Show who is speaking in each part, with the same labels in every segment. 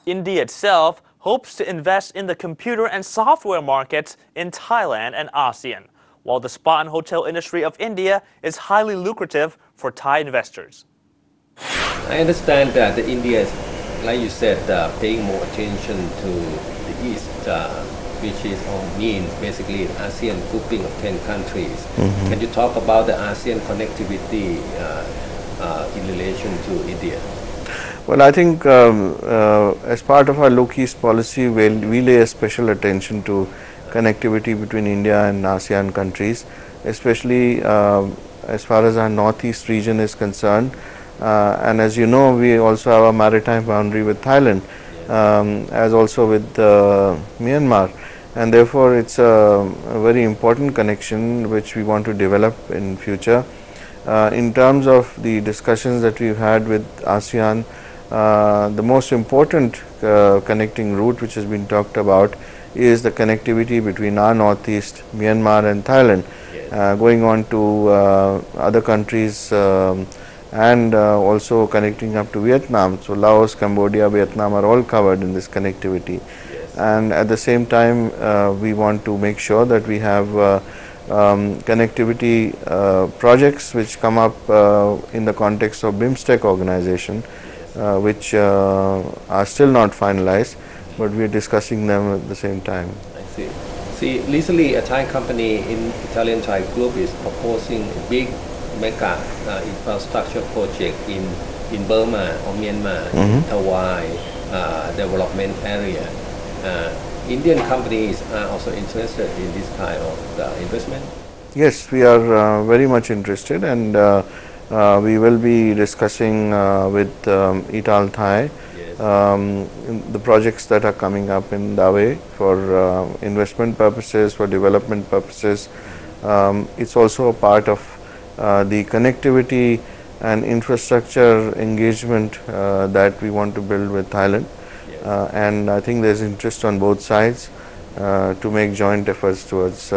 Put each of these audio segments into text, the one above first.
Speaker 1: India itself hopes to invest in the computer and software markets in Thailand and ASEAN, while the spa and hotel industry of India is highly lucrative for Thai investors.
Speaker 2: I understand that India is, like you said, paying more attention to the East, which is or means basically an ASEAN grouping of 10 countries. Can you talk about the ASEAN connectivity in relation to India?
Speaker 3: Well, I think as part of our Look East policy, we lay a special attention to connectivity between India and ASEAN countries, especially as far as our northeast region is concerned. And as you know, we also have a maritime boundary with Thailand, as also with Myanmar, and therefore it's a very important connection which we want to develop in future. In terms of the discussions that we've had with ASEAN, the most important connecting route which has been talked about is the connectivity between our northeast, Myanmar and Thailand, going on to other countries and also connecting up to Vietnam. So Laos, Cambodia, Vietnam are all covered in this connectivity. And at the same time, we want to make sure that we have connectivity projects which come up in the context of BIMSTEC organization, which are still not finalized, but we are discussing them at the same time.
Speaker 2: I see. See, recently a Thai company in Italian Thai group is proposing a big mega infrastructure project in Burma or Myanmar, Tawai development area. Indian companies are also interested in this kind of investment?
Speaker 3: Yes, we are very much interested, and we will be discussing with Ital Thai the projects that are coming up in Dawei for investment purposes, for development purposes. It's also a part of the connectivity and infrastructure engagement that we want to build with Thailand. And I think there's interest on both sides to make joint efforts towards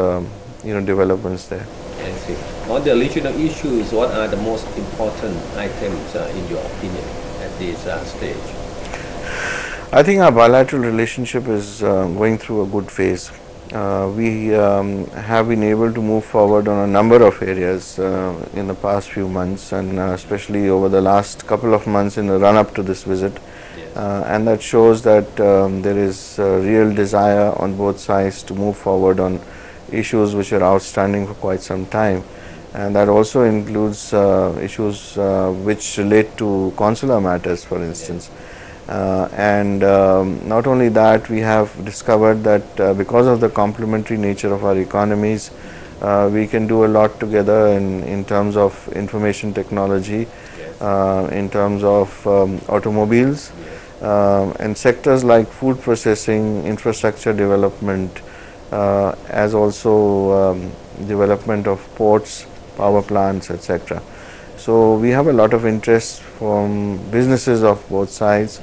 Speaker 3: developments there.
Speaker 2: I see. On the regional issues, what are the most important items in your opinion at this stage?
Speaker 3: I think our bilateral relationship is going through a good phase. We have been able to move forward on a number of areas in the past few months, and especially over the last couple of months in the run up to this visit. And that shows that there is a real desire on both sides to move forward on issues which are outstanding for quite some time, and that also includes issues which relate to consular matters, for instance. And not only that, we have discovered that because of the complementary nature of our economies, we can do a lot together in terms of information technology, in terms of automobiles, and sectors like food processing, infrastructure development, as also development of ports, power plants, etc. So we have a lot of interest from businesses of both sides,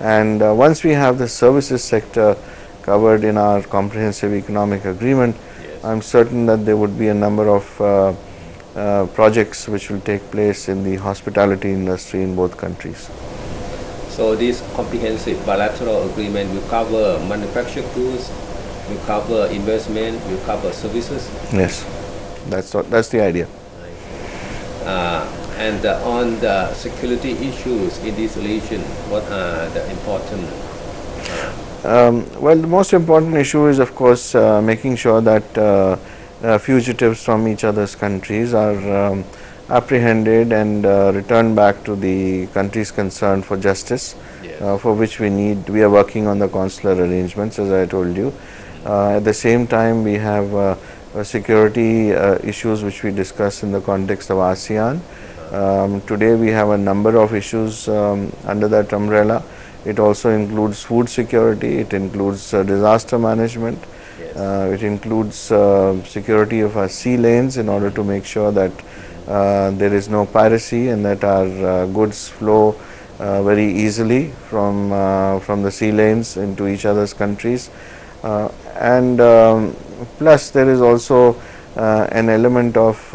Speaker 3: and once we have the services sector covered in our comprehensive economic agreement, I'm certain that there would be a number of projects which will take place in the hospitality industry in both countries.
Speaker 2: So this comprehensive bilateral agreement will cover manufactured goods, will cover investment, will cover services?
Speaker 3: Yes, that's the idea.
Speaker 2: And on the security issues in this region, what are the important?
Speaker 3: Well, the most important issue is, of course, making sure that fugitives from each other's countries are apprehended and returned back to the countries concerned for justice, for which we are working on the consular arrangements, as I told you. At the same time, we have security issues which we discuss in the context of ASEAN. Today we have a number of issues under that umbrella. It also includes food security, it includes disaster management, it includes security of our sea lanes in order to make sure that there is no piracy and that our goods flow very easily from the sea lanes into each other's countries. And plus there is also an element of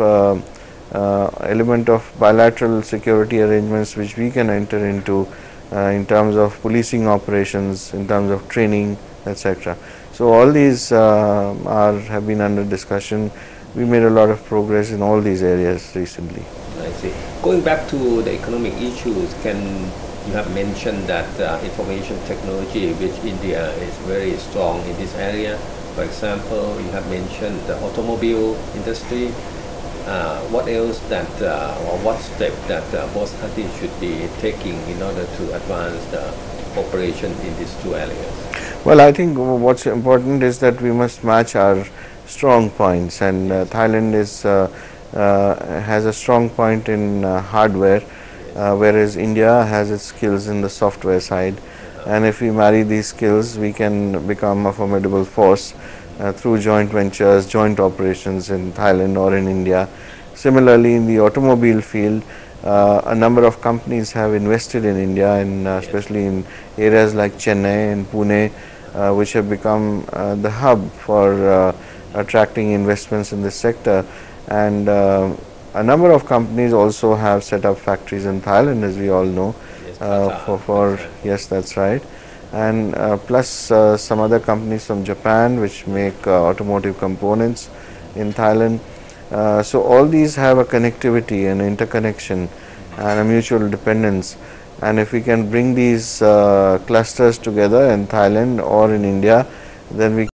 Speaker 3: bilateral security arrangements which we can enter into in terms of policing operations, in terms of training, etc. So all these have been under discussion. We made a lot of progress in all these areas recently.
Speaker 2: I see. Going back to the economic issues, you have mentioned that information technology, which India is very strong in this area. For example, you have mentioned the automobile industry. What else or what step that both countries should be taking in order to advance the cooperation in these two areas?
Speaker 3: Well, I think what's important is that we must match our strong points, and Thailand has a strong point in hardware, whereas India has its skills in the software side. And if we marry these skills, we can become a formidable force through joint ventures, joint operations in Thailand or in India. Similarly, in the automobile field, a number of companies have invested in India, and especially in areas like Chennai and Pune, which have become the hub for attracting investments in this sector. And a number of companies also have set up factories in Thailand, as we all know. Yes, that's right. And plus some other companies from Japan which make automotive components in Thailand. So all these have a connectivity and interconnection and a mutual dependence. And if we can bring these clusters together in Thailand or in India, then we